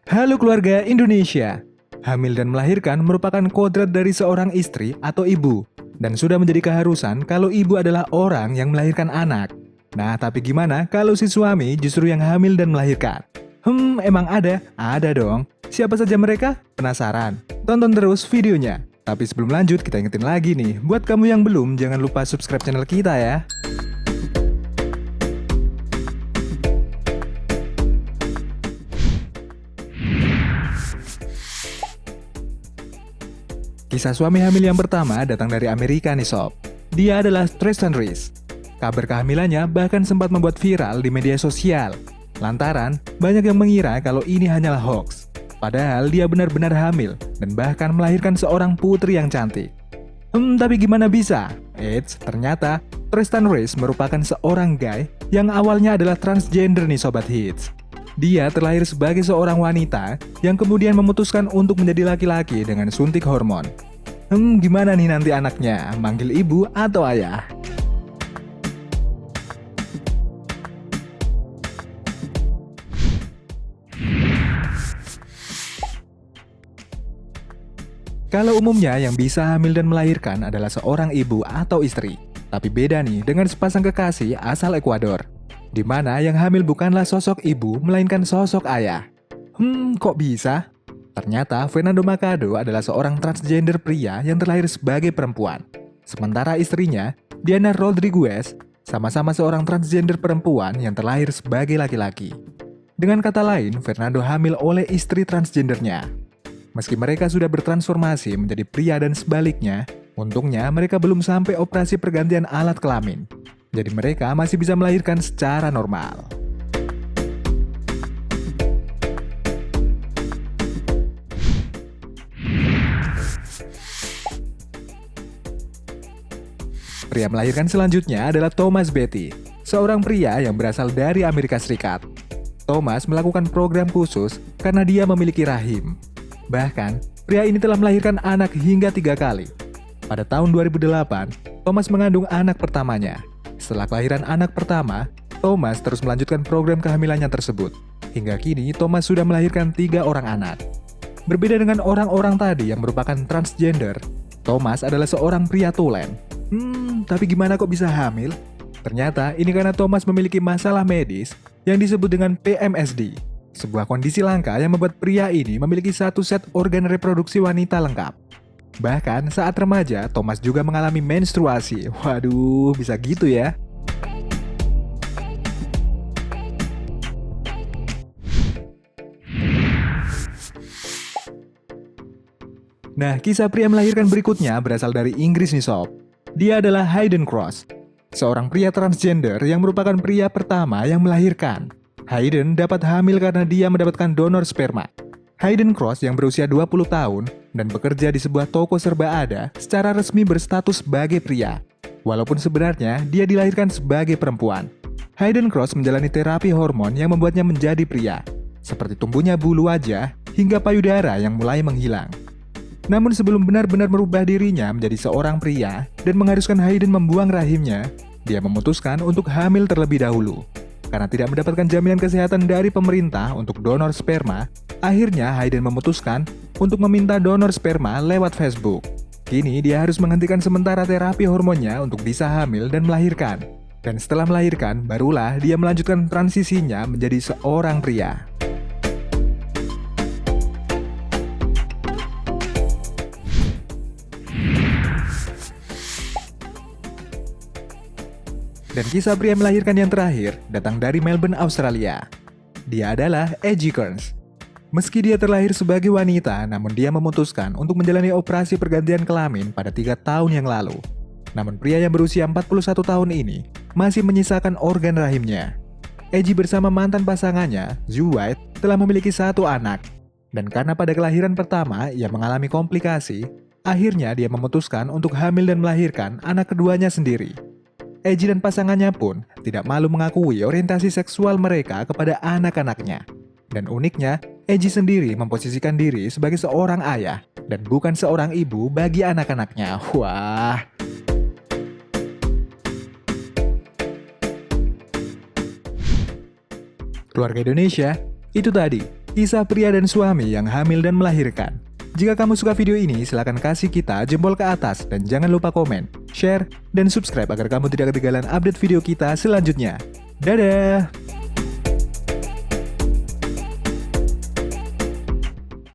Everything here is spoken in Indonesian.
Halo keluarga Indonesia. Hamil dan melahirkan merupakan kodrat dari seorang istri atau ibu, dan sudah menjadi keharusan kalau ibu adalah orang yang melahirkan anak. Nah, tapi gimana kalau si suami justru yang hamil dan melahirkan? Emang ada? Ada dong. Siapa saja mereka? Penasaran? Tonton terus videonya. Tapi sebelum lanjut, kita ingetin lagi nih, buat kamu yang belum, jangan lupa subscribe channel kita ya. Kisah suami hamil yang pertama datang dari Amerika nih sob. Dia adalah Tristan Reese. Kabar kehamilannya bahkan sempat membuat viral di media sosial. Lantaran, banyak yang mengira kalau ini hanyalah hoax. Padahal dia benar-benar hamil dan bahkan melahirkan seorang putri yang cantik. Tapi gimana bisa? Ternyata Tristan Reese merupakan seorang guy yang awalnya adalah transgender nih sobat hits. Dia terlahir sebagai seorang wanita yang kemudian memutuskan untuk menjadi laki-laki dengan suntik hormon. Gimana nih nanti anaknya? Manggil ibu atau ayah? Kalau umumnya yang bisa hamil dan melahirkan adalah seorang ibu atau istri. Tapi beda nih dengan sepasang kekasih asal Ekuador, di mana yang hamil bukanlah sosok ibu, melainkan sosok ayah. Kok bisa? Ternyata Fernando Machado adalah seorang transgender pria yang terlahir sebagai perempuan. Sementara istrinya, Diana Rodriguez, sama-sama seorang transgender perempuan yang terlahir sebagai laki-laki. Dengan kata lain, Fernando hamil oleh istri transgendernya. Meski mereka sudah bertransformasi menjadi pria dan sebaliknya, untungnya mereka belum sampai operasi pergantian alat kelamin. Jadi mereka masih bisa melahirkan secara normal. Pria melahirkan selanjutnya adalah Thomas Betty, seorang pria yang berasal dari Amerika Serikat. Thomas melakukan program khusus karena dia memiliki rahim. Bahkan, pria ini telah melahirkan anak hingga 3 kali. Pada tahun 2008, Thomas mengandung anak pertamanya. Setelah kelahiran anak pertama, Thomas terus melanjutkan program kehamilannya tersebut. Hingga kini, Thomas sudah melahirkan 3 orang anak. Berbeda dengan orang-orang tadi yang merupakan transgender, Thomas adalah seorang pria tulen. Tapi gimana kok bisa hamil? Ternyata ini karena Thomas memiliki masalah medis yang disebut dengan PMSD. Sebuah kondisi langka yang membuat pria ini memiliki satu set organ reproduksi wanita lengkap. Bahkan saat remaja, Thomas juga mengalami menstruasi. Waduh, bisa gitu ya? Nah, kisah pria melahirkan berikutnya berasal dari Inggris nih sob. Dia adalah Hayden Cross, seorang pria transgender yang merupakan pria pertama yang melahirkan. Hayden dapat hamil karena dia mendapatkan donor sperma. Hayden Cross yang berusia 20 tahun dan bekerja di sebuah toko serba ada secara resmi berstatus sebagai pria. Walaupun sebenarnya dia dilahirkan sebagai perempuan. Hayden Cross menjalani terapi hormon yang membuatnya menjadi pria, seperti tumbuhnya bulu wajah hingga payudara yang mulai menghilang. Namun sebelum benar-benar merubah dirinya menjadi seorang pria dan mengharuskan Hayden membuang rahimnya, dia memutuskan untuk hamil terlebih dahulu. Karena tidak mendapatkan jaminan kesehatan dari pemerintah untuk donor sperma, akhirnya Hayden memutuskan untuk meminta donor sperma lewat Facebook. Kini dia harus menghentikan sementara terapi hormonnya untuk bisa hamil dan melahirkan. Dan setelah melahirkan, barulah dia melanjutkan transisinya menjadi seorang pria. Dan kisah pria melahirkan yang terakhir datang dari Melbourne, Australia. Dia adalah Edgy Kearns. Meski dia terlahir sebagai wanita, namun dia memutuskan untuk menjalani operasi pergantian kelamin pada 3 tahun yang lalu. Namun pria yang berusia 41 tahun ini masih menyisakan organ rahimnya. Edgy bersama mantan pasangannya, Zhu White, telah memiliki 1 anak. Dan karena pada kelahiran pertama ia mengalami komplikasi, akhirnya dia memutuskan untuk hamil dan melahirkan anak keduanya sendiri. Edgy dan pasangannya pun tidak malu mengakui orientasi seksual mereka kepada anak-anaknya. Dan uniknya, Edgy sendiri memposisikan diri sebagai seorang ayah dan bukan seorang ibu bagi anak-anaknya. Wah. Keluarga Indonesia, itu tadi Kisah pria dan suami yang hamil dan melahirkan. Jika kamu suka video ini, silahkan kasih kita jempol ke atas dan jangan lupa komen, share, dan subscribe agar kamu tidak ketinggalan update video kita selanjutnya. Dadah!